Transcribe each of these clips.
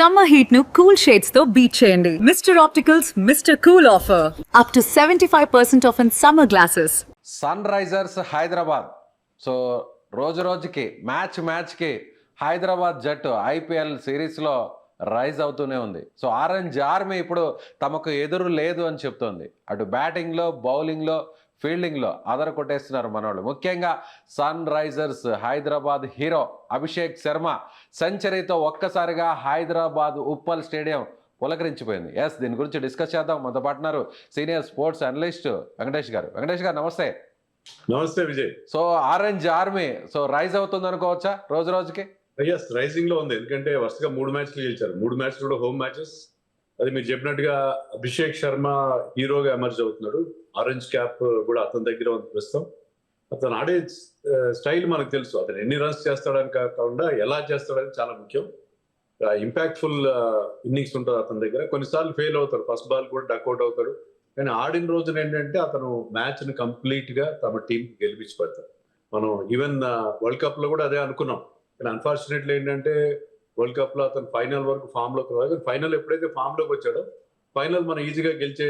Summer heat nu cool shades తో beat చేయండి. Mr. Opticals Mr. Cool offer. Up to 75% off in summer glasses. Sunrisers Hyderabad. So రోజు రోజుకి మ్యాచ్కి హైదరాబాద్ జట్టు IPL సిరీస్లో రైజ్ అవుతూనే ఉంది. సో ఆరెంజ్ ఆర్మీ ఇప్పుడు తమకు ఎదురు లేదు అని చెప్తోంది. అటు బ్యాటింగ్లో, బౌలింగ్లో, ఫీల్డింగ్లో అదర కొట్టేస్తున్నారు మనోళ్ళు. ముఖ్యంగా సన్ రైజర్స్ హైదరాబాద్ హీరో అభిషేక్ శర్మ సెంచరీతో ఒక్కసారిగా హైదరాబాద్ ఉప్పల్ స్టేడియం పులకరించిపోయింది. దీని గురించి డిస్కస్ చేద్దాం. మనతో పాటున్నారు సీనియర్ స్పోర్ట్స్ అనలిస్ట్ వెంకటేష్ గారు. వెంకటేష్ గారు నమస్తే. నమస్తే Vijay. So orange army so rise అవుతుంది అనుకోవచ్చా రోజు రోజుకి? రైజింగ్ లో ఉంది. ఎందుకంటే వరుసగా 3 మ్యాచ్లు గెలిచారు. 3 మ్యాచ్లు కూడా హోమ్ మ్యాచెస్. అది మీరు చెప్పినట్టుగా అభిషేక్ శర్మ హీరోగా ఎమర్జ్ అవుతున్నాడు. ఆరెంజ్ క్యాప్ కూడా అతని దగ్గర ఉంది ప్రస్తుతం. అతను ఆడే స్టైల్ మనకు తెలుసు. అతను ఎన్ని రన్స్ చేస్తాడని కాకుండా ఎలా చేస్తాడని చాలా ముఖ్యం. ఇంపాక్ట్ఫుల్ ఇన్నింగ్స్ ఉంటుంది అతని దగ్గర. కొన్నిసార్లు ఫెయిల్ అవుతాడు, ఫస్ట్ బాల్ కూడా డక్అవుట్ అవుతాడు. కానీ ఆడిన రోజున ఏంటంటే అతను మ్యాచ్ ని కంప్లీట్ గా తమ టీం గెలిపించి పెడతాడు. మనం ఈవెన్ వరల్డ్ కప్ లో కూడా అదే అనుకున్నాం. కానీ అన్ఫార్చునేట్లీ ఏంటంటే వరల్డ్ కప్ లో అతను ఫైనల్ వరకు ఫామ్ లోకి రాదు. ఫైనల్ ఎప్పుడైతే ఫామ్ లోకి వచ్చాడో ఫైనల్ మనం ఈజీగా గెలిచే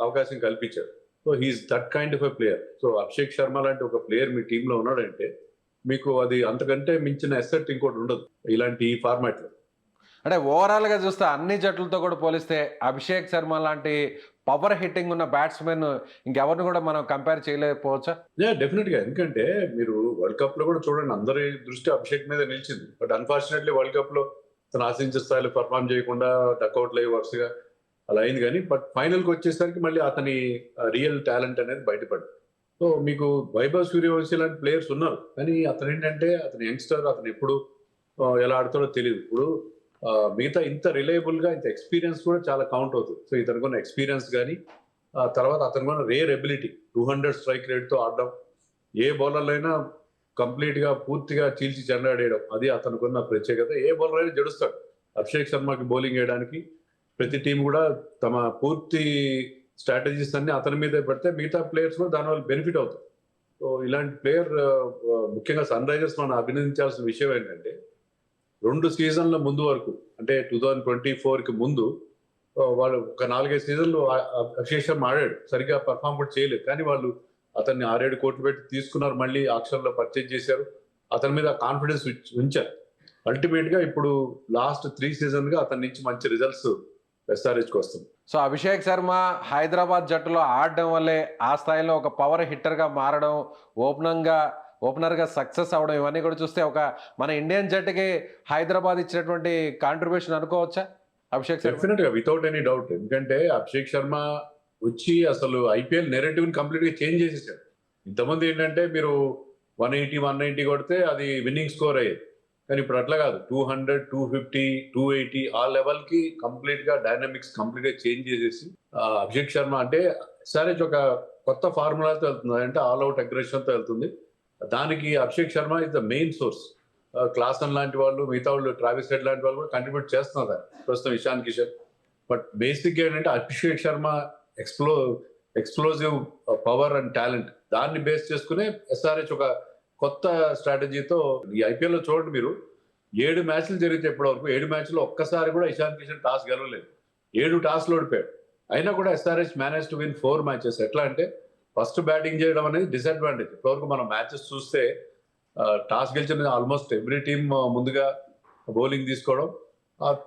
అవకాశం కల్పించాడు. So he's that kind of a player. So Abhishek Sharma లాంటి ఒక ప్లేయర్ మీ టీంలో ఉన్నాడంటే మీకు అది అంతకంటే మించిన ఎసెట్ ఇంకోటి ఉండదు ఇలాంటి ఈ ఫార్మాట్ లో. అంటే ఓవరాల్గా చూస్తే అన్ని జట్లతో కూడా పోలిస్తే అభిషేక్ శర్మ లాంటి పవర్ హిట్టింగ్ ఉన్న బ్యాట్స్మెన్ ఇంకెవరిని కూడా మనం కంపేర్ చేయలేకపోవచ్చా? డెఫినెట్ గా. ఎందుకంటే మీరు వరల్డ్ కప్ లో కూడా చూడండి, అందరి దృష్టి అభిషేక్ మీద నిలిచింది. బట్ అన్ఫార్చునేట్లీ వరల్డ్ కప్ లో తను ఆశించే స్థాయిలో పర్ఫామ్ చేయకుండా డక్అవుట్లు అయ్యి వరుసగా అలా అయింది. కానీ బట్ ఫైనల్ కి వచ్చేసరికి మళ్ళీ అతని రియల్ టాలెంట్ అనేది బయటపడింది. సో మీకు వైభవ్ సూర్యవంశీ లాంటి ప్లేయర్స్ ఉన్నారు. కానీ అతను ఏంటంటే అతను యంగ్స్టర్, అతను ఎప్పుడు ఎలా ఆడుతాడో తెలియదు. ఇప్పుడు మిగతా ఇంత రిలయబుల్ గా ఇంత ఎక్స్పీరియన్స్ కూడా చాలా కౌంట్ అవుతుంది. సో ఇతనుకున్న ఎక్స్పీరియన్స్ కానీ తర్వాత అతనుకున్న రేర్ ఎబిలిటీ 200 స్ట్రైక్ రేట్ తో ఆడడం, ఏ బౌలర్ అయినా కంప్లీట్ గా పూర్తిగా చీల్చి చెండాడేయడం, అది అతనుకున్న ప్రత్యేకత. ఏ బౌలర్ అయినా జడుస్తాడు. అభిషేక్ శర్మకి బౌలింగ్ వేయడానికి ప్రతి టీం కూడా తమ పూర్తి స్ట్రాటజీస్ అన్ని అతని మీదే పెడితే మిగతా ప్లేయర్స్ కూడా దానివల్ల బెనిఫిట్ అవుతారు. సో ఇలాంటి ప్లేయర్ ముఖ్యంగా సన్ రైజర్స్ మనం అభినందించాల్సిన విషయం ఏంటంటే 2 సీజన్ల ముందు వరకు, అంటే 2024కి ముందు వాళ్ళు ఒక 4-5 సీజన్లు అభిషేక్ శర్మ ఆడాడు. సరిగ్గా పర్ఫామ్ కూడా చేయలేదు. కానీ వాళ్ళు అతన్ని 6-7 కోట్లు పెట్టి తీసుకున్నారు. మళ్ళీ ఆక్షన్లో పర్చేజ్ చేశారు. అతని మీద కాన్ఫిడెన్స్ ఉంచారు. అల్టిమేట్ గా ఇప్పుడు లాస్ట్ 3 సీజన్ గా అతని నుంచి మంచి రిజల్ట్స్ ఎస్ఆర్హెచ్కి వస్తుంది. సో అభిషేక్ శర్మ హైదరాబాద్ జట్టులో ఆడడం వల్లే ఆ స్థాయిలో ఒక పవర్ హిట్టర్గా మారడం, ఓపెనర్గా సక్సెస్ అవడం, ఇవన్నీ కూడా చూస్తే ఒక మన ఇండియన్ జట్టుకి హైదరాబాద్ ఇచ్చినటువంటి కాంట్రిబ్యూషన్ అనుకోవచ్చా అభిషేక్ శర్మ? డెఫినెట్ గా, వితౌట్ ఎనీ డౌట్. ఎందుకంటే అభిషేక్ శర్మ వచ్చి అసలు ఐపీఎల్ నెరేటివ్ ని కంప్లీట్ గా చేంజ్ చేసేసాడు. ఇంతమంది ఏంటంటే మీరు 180, 190 కొడితే అది విన్నింగ్ స్కోర్ అయ్యేది. కానీ ఇప్పుడు అట్లా కాదు. 200, 250, 280 ఆ లెవెల్ కి కంప్లీట్ గా డైనమిక్స్ కంప్లీట్ గా చేంజ్ చేసేసి అభిషేక్ శర్మ అంటే సరే ఒక కొత్త ఫార్ములాతో వెళ్తుంది. అంటే ఆల్ అవుట్ అగ్రెషన్ తో వెళ్తుంది. దానికి Abhishek Sharma is the main source. Klaasen లాంటి వాళ్ళు, మిగతా వాళ్ళు, ట్రావిస్ హెడ్ లాంటి వాళ్ళు కూడా కంట్రిబ్యూట్ చేస్తున్నారు ప్రస్తుతం, ఇషాన్ కిషన్. బట్ బేసిక్ ఏంటంటే Abhishek Sharma explosive power and talent, దాన్ని బేస్ చేసుకునే ఎస్ఆర్హెచ్ ఒక కొత్త స్ట్రాటజీతో ఈ ఐపీఎల్ లో చూడండి మీరు 7 మ్యాచ్లు జరిగితే ఇప్పటివరకు 7 మ్యాచ్లో ఒక్కసారి కూడా ఇషాన్ కిషన్ టాస్ గెలవలేదు. 7 టాస్లు ఓడిపోయాడు. అయినా కూడా SRH manage to win 4 matches. ఎట్లా అంటే ఫస్ట్ బ్యాటింగ్ చేయడం అనేది డిసడ్వాంటేజ్. ఇప్పటివరకు మనం మ్యాచెస్ చూస్తే టాస్ గెలిచిన ఆల్మోస్ట్ ఎవ్రీ టీమ్ ముందుగా బౌలింగ్ తీసుకోవడం,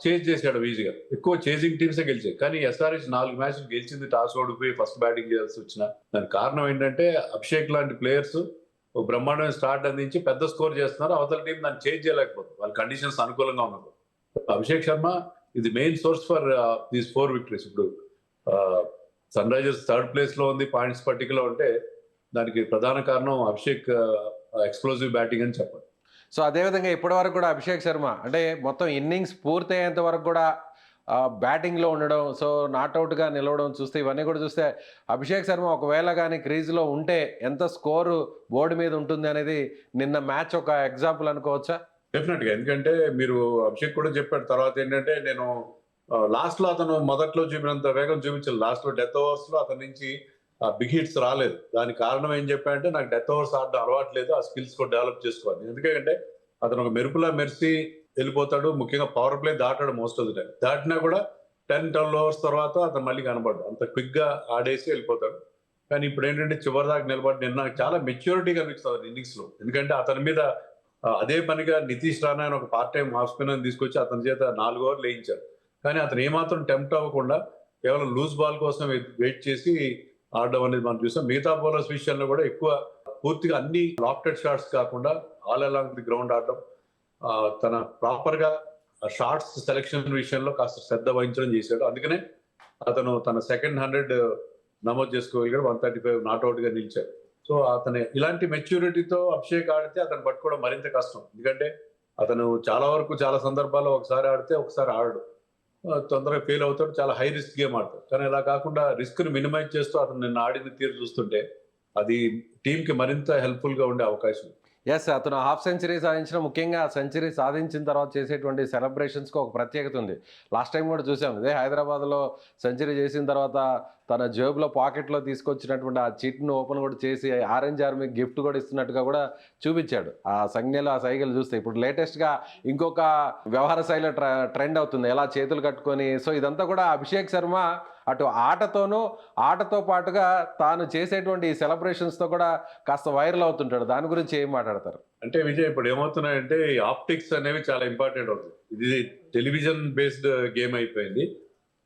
చేజ్ చేసాడు ఈజీగా. ఎక్కువ చేజింగ్ టీమ్సే గెలిచాయి. కానీ ఎస్ఆర్హెచ్ 4 మ్యాచ్లు గెలిచింది టాస్ ఓడిపోయి ఫస్ట్ బ్యాటింగ్ చేయాల్సి వచ్చిన. దానికి కారణం ఏంటంటే అభిషేక్ లాంటి ప్లేయర్స్ ఒక బ్రహ్మాండమైన స్టార్ట్ అందించి పెద్ద స్కోర్ చేస్తున్నారు. అవతల టీం దాన్ని చేంజ్ చేయలేకపోతుంది, వాళ్ళ కండిషన్స్ అనుకూలంగా ఉన్నప్పుడు. అభిషేక్ శర్మ ఇది main source for these 4 victories. ఇప్పుడు సన్ రైజర్స్ 3rd ప్లేస్ లో ఉంది పాయింట్స్ పట్టికలో. ఉంటే దానికి ప్రధాన కారణం అభిషేక్ ఎక్స్ప్లోజివ్ బ్యాటింగ్ అని చెప్పాలి. సో అదేవిధంగా ఇప్పటి వరకు కూడా అభిషేక్ శర్మ అంటే మొత్తం ఇన్నింగ్స్ పూర్తయ్యేంత వరకు కూడా బ్యాటింగ్లో ఉండడం, సో నాట్అవుట్గా నిలవడం చూస్తే, ఇవన్నీ కూడా చూస్తే అభిషేక్ శర్మ ఒకవేళ కానీ క్రీజ్లో ఉంటే ఎంత స్కోరు బోర్డు మీద ఉంటుంది అనేది నిన్న మ్యాచ్ ఒక ఎగ్జాంపుల్ అనుకోవచ్చా? డెఫినెట్ గా. ఎందుకంటే మీరు అభిషేక్ కూడా చెప్పాడు తర్వాత ఏంటంటే నేను లాస్ట్ లో అతను మొదట్లో చూపినంత వేగం చూపించాలి. లాస్ట్ లో డెత్ ఓవర్స్ లో అతని నుంచి బిగ్ హిట్స్ రాలేదు. దానికి కారణం ఏం చెప్పాడంటే నాకు డెత్ ఓవర్స్ ఆడడం అలవాటు లేదు, ఆ స్కిల్స్ కూడా డెవలప్ చేసుకోవాలి. ఎందుకంటే అతను ఒక మెరుపులా మెరిసి వెళ్ళిపోతాడు, ముఖ్యంగా పవర్ ప్లే దాటాడు మోస్ట్ ఆఫ్ ది టైం. దాటినా కూడా 10-12 ఓవర్స్ తర్వాత అతను మళ్ళీ కనబడ్డు, అంత క్విక్ గా ఆడేసి వెళ్ళిపోతాడు. కానీ ఇప్పుడు ఏంటంటే చివరి దాకా నిలబడి నిన్న నాకు చాలా మెచ్యూరిటీ కనిపిస్తుంది ఇన్నింగ్స్ లో. ఎందుకంటే అతని మీద అదే పనిగా నితీష్ రాణా అని ఒక పార్ట్ టైం హాఫ్ స్పిన్నర్ తీసుకొచ్చి అతని చేత 4 ఓవర్లు వేయించారు. కానీ అతను ఏమాత్రం టెంప్ట్ అవ్వకుండా కేవలం లూజ్ బాల్ కోసం వెయిట్ చేసి ఆడడం అనేది మనం చూసాం. మిగతా బౌలర్స్ విషయంలో కూడా ఎక్కువ పూర్తిగా అన్ని లాఫ్టెడ్ షాట్స్ కాకుండా ఆల్ అలాంగ్ ది గ్రౌండ్ ఆడడం, తన ప్రాపర్ గా షార్ట్స్ సెలెక్షన్ విషయంలో కాస్త శ్రద్ధ వహించడం చేశాడు. అందుకనే అతను తన సెకండ్ 100 నమోదు చేసుకోగలిగాడు, 135 నాట్అవుట్ గా నిలిచాడు. సో అతను ఇలాంటి మెచ్యూరిటీతో అభిషేక్ ఆడితే అతను పట్టుకోవడం మరింత కష్టం. ఎందుకంటే అతను చాలా వరకు చాలా సందర్భాల్లో ఒకసారి ఆడితే ఒకసారి ఆడడు, తొందరగా ఫెయిల్ అవుతాడు, చాలా హై రిస్క్ గేమ్ ఆడతాడు. కానీ అలా కాకుండా రిస్క్ ని మినిమైజ్ చేస్తూ అతను నిన్న ఆడిన తీరు చూస్తుంటే అది టీమ్ కి మరింత హెల్ప్ఫుల్ గా ఉండే అవకాశం. ఎస్, అతను హాఫ్ సెంచరీ సాధించిన, ముఖ్యంగా సెంచరీ సాధించిన తర్వాత చేసేటువంటి సెలబ్రేషన్స్కి ఒక ప్రత్యేకత ఉంది. లాస్ట్ టైం కూడా చూసాం, ఇదే హైదరాబాద్లో సెంచరీ చేసిన తర్వాత తన జేబులో పాకెట్లో తీసుకొచ్చినటువంటి ఆ చిట్ను ఓపెన్ కూడా చేసి ఆరెంజ్ ఆర్మీకి గిఫ్ట్ కూడా ఇస్తున్నట్టుగా కూడా చూపించాడు. ఆ సంజ్ఞలు, ఆ సైకిల్ చూస్తే ఇప్పుడు లేటెస్ట్గా ఇంకొక వ్యవహార శైలి ట్రెండ్ అవుతుంది, ఎలా చేతులు కట్టుకొని. సో ఇదంతా కూడా అభిషేక్ శర్మ అటు ఆటతోనూ, ఆటతో పాటుగా తాను చేసేటువంటి సెలబ్రేషన్స్తో కూడా కాస్త వైరల్ అవుతుంటాడు. దాని గురించి ఏం మాట్లాడతారు? అంటే విజయ్, ఇప్పుడు ఏమవుతున్నాయంటే ఈ ఆప్టిక్స్ అనేవి చాలా ఇంపార్టెంట్ అవుతుంది. ఇది టెలివిజన్ బేస్డ్ గేమ్ అయిపోయింది.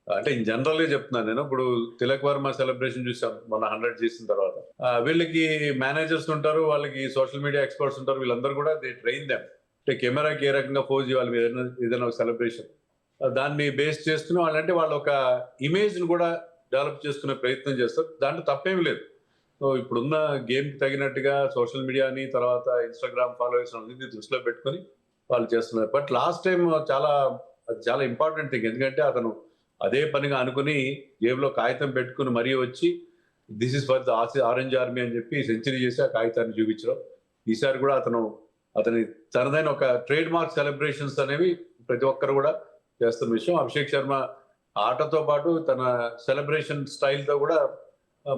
అంటే ఇన్ జనరల్ గా చెప్తున్నాను నేను. ఇప్పుడు తిలక్ వర్మ సెలబ్రేషన్ చూసాం మన 100 చేసిన తర్వాత. వీళ్ళకి మేనేజర్స్ ఉంటారు, వాళ్ళకి సోషల్ మీడియా ఎక్స్పర్ట్స్ ఉంటారు, వీళ్ళందరూ కూడా దే ట్రైన్ దెమ్. అంటే కెమెరాకి ఏ రకంగా పోజ్ ఇవ్వాలి ఏదైనా ఒక సెలబ్రేషన్, దాన్ని బేస్ చేసుకుని వాళ్ళంటే వాళ్ళు ఒక ఇమేజ్ ను కూడా డెవలప్ చేసుకునే ప్రయత్నం చేస్తారు. దాంట్లో తప్పేమి లేదు. సో ఇప్పుడున్న గేమ్ కి తగినట్టుగా సోషల్ మీడియాని, తర్వాత ఇన్స్టాగ్రామ్ ఫాలోవర్స్ అన్నింటినీ దృష్టిలో పెట్టుకొని వాళ్ళు చేస్తున్నారు. బట్ లాస్ట్ టైం చాలా ఇంపార్టెంట్ థింగ్. ఎందుకంటే అతను అదే పనిగా అనుకుని జేబులో కాగితం పెట్టుకుని మరీ వచ్చి this is for the orange army అని చెప్పి సెంచరీ చేసి ఆ కాగితాన్ని చూపించడం. ఈసారి కూడా అతని తనదైన ఒక ట్రేడ్ మార్క్ సెలబ్రేషన్స్ అనేవి ప్రతి ఒక్కరు కూడా చేస్తున్న విషయం. అభిషేక్ శర్మ ఆటతో పాటు తన సెలబ్రేషన్ స్టైల్ తో కూడా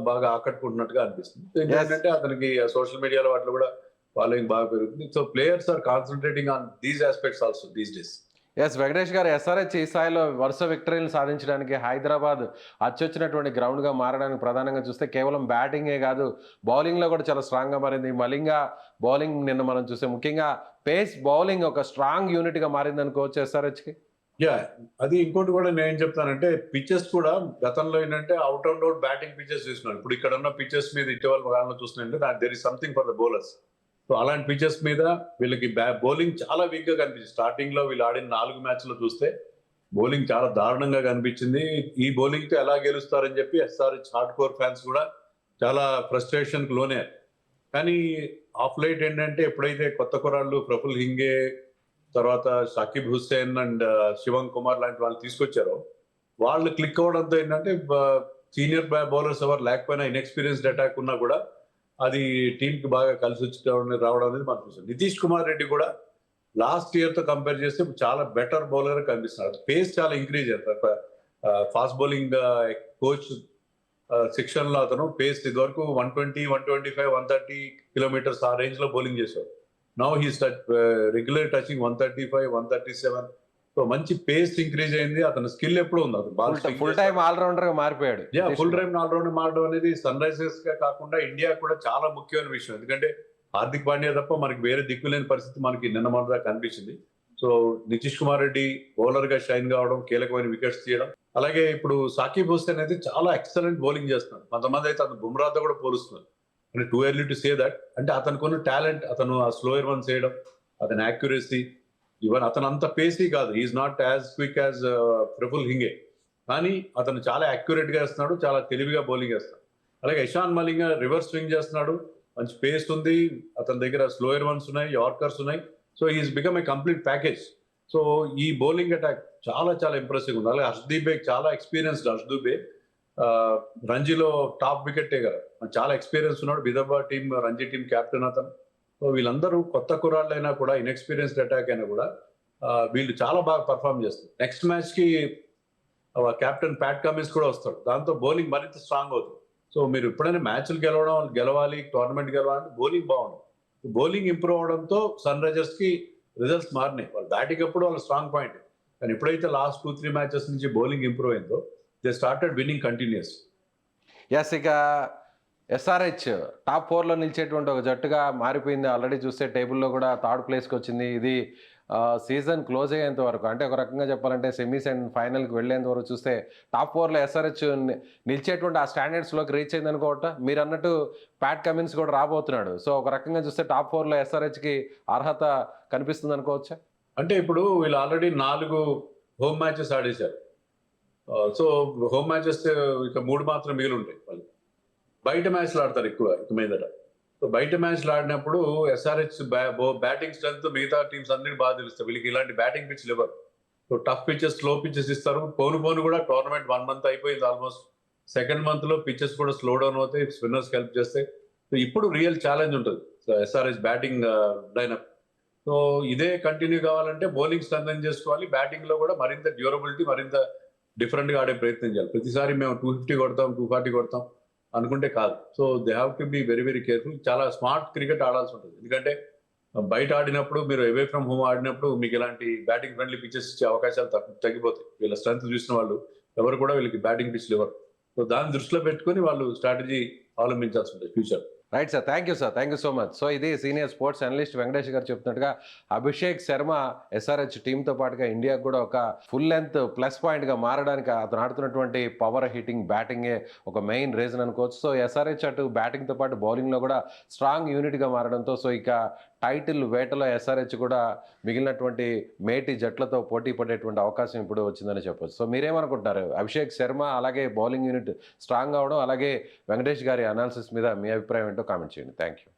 బాగా ఆకట్టుకుంటున్నట్టుగా అనిపిస్తుంది. ఏంటంటే అతనికి సోషల్ మీడియాలో వాటిలో కూడా ఫాలోయింగ్ బాగా పెరుగుతుంది. So players are concentrating on these aspects also these days. Yes, Venkatesh గారు, ఎస్ఆర్హెచ్ ఈ స్థాయిలో వరుస విక్టరీలు సాధించడానికి హైదరాబాద్ అచ్చొచ్చినటువంటి గ్రౌండ్గా మారడానికి ప్రధానంగా చూస్తే కేవలం బ్యాటింగే కాదు, బౌలింగ్లో కూడా చాలా స్ట్రాంగ్గా మారింది. మలింగ బౌలింగ్ నిన్న మనం చూస్తే ముఖ్యంగా పేస్ బౌలింగ్ ఒక స్ట్రాంగ్ యూనిట్గా మారింది అనుకోవచ్చు ఎస్ఆర్హెచ్కి. యా, అది ఇంకోటి కూడా నేను ఏం చెప్తానంటే పిచెస్ కూడా గతంలో ఏంటంటే out and out batting pitches చూస్తున్నాను. ఇప్పుడు ఇక్కడ ఉన్న పిచెస్ మీద ఇటీవల కాలంలో చూస్తున్నాయంటే there is something for the bowlers. So అలాంటి పిచెస్ మీద వీళ్ళకి బౌలింగ్ చాలా వీక్ గా కనిపించింది. స్టార్టింగ్ లో వీళ్ళు ఆడిన 4 మ్యాచ్లు చూస్తే బౌలింగ్ చాలా దారుణంగా కనిపించింది. ఈ బౌలింగ్ తో ఎలా గెలుస్తారని చెప్పి ఎస్ఆర్హెచ్ హార్డ్ కోర్ ఫ్యాన్స్ కూడా చాలా ఫ్రస్ట్రేషన్ కు లోనే. కానీ ఆఫ్ లైట్ ఏంటంటే ఎప్పుడైతే కొత్త కుర్రాళ్ళు ప్రఫుల్ హింగే, తర్వాత షకీబ్ హుస్సేన్ అండ్ శివం కుమార్ లాంటి వాళ్ళు తీసుకొచ్చారో వాళ్ళు క్లిక్ అవ్వడంతో ఏంటంటే సీనియర్ బౌలర్స్ ఎవరు లేకపోయినా ఇన్ఎక్స్పీరియన్స్డ్ అటాక్ ఉన్నా కూడా అది టీమ్ కి బాగా కలిసి వచ్చి రావడం అనేది మనం చూసాం. నితీష్ కుమార్ రెడ్డి కూడా లాస్ట్ ఇయర్ తో కంపేర్ చేస్తే చాలా బెటర్ బౌలర్ కనిపిస్తున్నారు. పేస్ చాలా ఇంక్రీజ్ అయ్యారు. ఫాస్ట్ బౌలింగ్ కోచ్ శిక్షణ లో అతను పేస్ ఇదివరకు 120, 125, 130 కిలోమీటర్స్ ఆ రేంజ్ లో బౌలింగ్ చేశారు. Now he's regular touching 135, 137. So మంచి పేస్ ఇంక్రీజ్ అయింది. అతని స్కిల్ ఎప్పుడు ఉంది, అతను ఫుల్ టైమ్ ఆల్రౌండర్ గా మారిపోయాడు. ఫుల్ టైమ్ ఆల్రౌండర్ మారడం అనేది సన్ రైజర్స్ గా కాకుండా ఇండియా కూడా చాలా ముఖ్యమైన విషయం. ఎందుకంటే హార్దిక్ పాండ్యా తప్ప మనకి వేరే దిక్కులేని పరిస్థితి మనకి నిన్న మొదట కనిపించింది. సో నితీష్ కుమార్ రెడ్డి బౌలర్ గా షైన్ కావడం, కీలకమైన వికెట్స్ తీయడం, అలాగే ఇప్పుడు సాకిబ్ హుస్సేన్ అయితే చాలా ఎక్సలెంట్ బౌలింగ్ చేస్తున్నాడు. కొంతమంది అయితే అతను బుమ్రాతో కూడా పోలుస్తున్నారు. అంటే too early to say that. అంటే అతనికి ఉన్న టాలెంట్, అతను ఆ స్లోయర్ వన్స్ చేయడం, అతని యాక్యురసీ, ఈవెన్ అతను అంత పేసీ కాదు, is not as quick as Praful Hinge, కానీ అతను చాలా యాక్యురేట్ గా వేస్తున్నాడు, చాలా తెలివిగా బౌలింగ్ వేస్తున్నాడు. అలాగే ఇషాన్ మలింగ రివర్స్ స్వింగ్ చేస్తున్నాడు, మంచి పేస్ ఉంది, అతని దగ్గర స్లోయర్ వన్స్ ఉన్నాయి, యార్కర్స్ ఉన్నాయి. So is become a complete package. So ఈ బౌలింగ్ అటాక్ చాలా చాలా ఇంప్రెసివ్ ఉంది. అలాగే హర్షదీప్ బే చాలా ఎక్స్పీరియన్స్డ్. హర్షదీప్ బే రంజీలో టాప్ వికెట్టే కదా, చాలా ఎక్స్పీరియన్స్ ఉన్నాడు. Vidarbha team, Ranji team captain అతను. సో వీళ్ళందరూ కొత్త కుర్రాళ్ళైనా కూడా, ఇన్ఎక్స్పీరియన్స్డ్ అటాక్ అయినా కూడా వీళ్ళు చాలా బాగా పర్ఫామ్ చేస్తారు. నెక్స్ట్ మ్యాచ్ కి కెప్టెన్ ప్యాట్ కమిన్స్ కూడా వస్తాడు, దాంతో బౌలింగ్ మరింత స్ట్రాంగ్ అవుతుంది. సో మీరు ఎప్పుడైనా మ్యాచ్లు గెలవాలి, టోర్నమెంట్ గెలవాలంటే బౌలింగ్ బాగుంది. బౌలింగ్ ఇంప్రూవ్ అవడంతో సన్ రైజర్స్ కి రిజల్ట్స్ మారినాయి. వాళ్ళు బ్యాటింగ్ అప్పుడు వాళ్ళ స్ట్రాంగ్ పాయింట్, కానీ ఎప్పుడైతే లాస్ట్ 2-3 మ్యాచెస్ నుంచి బౌలింగ్ ఇంప్రూవ్ అయిందో they started winning continuous. Yes, ఇక ఎస్ఆర్హెచ్ టాప్ 4లో నిలిచేటువంటి ఒక జట్టుగా మారిపోయింది. ఆల్రెడీ చూస్తే టేబుల్లో కూడా థర్డ్ ప్లేస్కి వచ్చింది. ఇది సీజన్ క్లోజ్ అయ్యేంత వరకు, అంటే ఒక రకంగా చెప్పాలంటే సెమీస్ అండ్ ఫైనల్కి వెళ్ళేంత వరకు చూస్తే టాప్ 4లో ఎస్ఆర్హెచ్ నిలిచేటువంటి ఆ స్టాండర్డ్స్లోకి రీచ్ అయింది అనుకోవట. మీరు అన్నట్టు ప్యాట్ కమిన్స్ కూడా రాబోతున్నాడు. సో ఒక రకంగా చూస్తే టాప్ 4లో ఎస్ఆర్హెచ్కి అర్హత కనిపిస్తుంది అనుకోవచ్చా? అంటే ఇప్పుడు వీళ్ళు ఆల్రెడీ 4 హోమ్ మ్యాచెస్ ఆడేశారు. సో హోమ్ మ్యాచెస్ ఇక 3 మాత్రం మిగిలి ఉంటాయి. వాళ్ళు బయట మ్యాచ్లు ఆడతారు ఎక్కువ ఇక మీదట. సో బయట మ్యాచ్లు ఆడినప్పుడు ఎస్ఆర్హెచ్ బ్యాటింగ్ స్ట్రెంత్ మిగతా టీమ్స్ అన్నిటికీ బాగా తెలుస్తాయి. వీళ్ళకి ఇలాంటి బ్యాటింగ్ పిచ్లు ఇవ్వరు. So tough pitches, slow pitches ఇస్తారు. పోను కూడా టోర్నమెంట్ 1 మంత్ అయిపోయింది ఆల్మోస్ట్. సెకండ్ మంత్ లో పిచ్చెస్ కూడా స్లో డౌన్ అవుతాయి, స్పిన్నర్స్ హెల్ప్ చేస్తాయి. సో ఇప్పుడు రియల్ ఛాలెంజ్ ఉంటుంది ఎస్ఆర్హెచ్ బ్యాటింగ్ లైనప్. సో ఇదే కంటిన్యూ కావాలంటే బౌలింగ్ స్ట్రెంథెన్ చేసుకోవాలి, బ్యాటింగ్ లో కూడా మరింత డ్యూరబిలిటీ, మరింత డిఫరెంట్ గా ఆడే ప్రయత్నం చేయాలి. ప్రతిసారి మేము 250 కొడతాం, 240 కొడతాం అనుకుంటే కాదు. So they have to be very very careful. చాలా స్మార్ట్ క్రికెట్ ఆడాల్సి ఉంటుంది. ఎందుకంటే బయట ఆడినప్పుడు, మీరు అవే ఫ్రమ్ హోమ్ ఆడినప్పుడు మీకు ఇలాంటి బ్యాటింగ్ ఫ్రెండ్లీ పిచ్చెస్ ఇచ్చే అవకాశాలు తగ్గిపోతాయి. వీళ్ళ స్ట్రెంత్ చూసిన వాళ్ళు ఎవరు కూడా వీళ్ళకి బ్యాటింగ్ పిచ్లు ఇవ్వరు. సో దాన్ని దృష్టిలో పెట్టుకొని వాళ్ళు స్ట్రాటజీ అవలంబించాల్సి ఉంటుంది future. Right sir, thank you sir, thank you so much. So ఇది సీనియర్ స్పోర్ట్స్ అనలిస్ట్ వెంకటేష్ గారు చెప్తున్నట్టుగా అభిషేక్ శర్మ ఎస్ఆర్హెచ్ టీంతో పాటుగా ఇండియాకు కూడా ఒక ఫుల్ లెంత్ ప్లస్ పాయింట్గా మారడానికి అతను ఆడుతున్నటువంటి పవర్ హిట్టింగ్ బ్యాటింగే ఒక మెయిన్ రీజన్ అనుకోవచ్చు. సో ఎస్ఆర్హెచ్ అటు బ్యాటింగ్తో పాటు బౌలింగ్లో కూడా స్ట్రాంగ్ యూనిట్గా మారడంతో సో ఇక టైటిల్ వేటలో ఎస్ఆర్హెచ్ కూడా మిగిలినటువంటి మేటి జట్లతో పోటీ పడేటువంటి అవకాశం ఇప్పుడు వచ్చిందని చెప్పొచ్చు. సో మీరేమనుకుంటున్నారు? అభిషేక్ శర్మ అలాగే బౌలింగ్ యూనిట్ స్ట్రాంగ్ అవడం, అలాగే వెంకటేష్ గారి అనాలిసిస్ మీద మీ అభిప్రాయం ఏంటో కామెంట్ చేయండి. Thank you.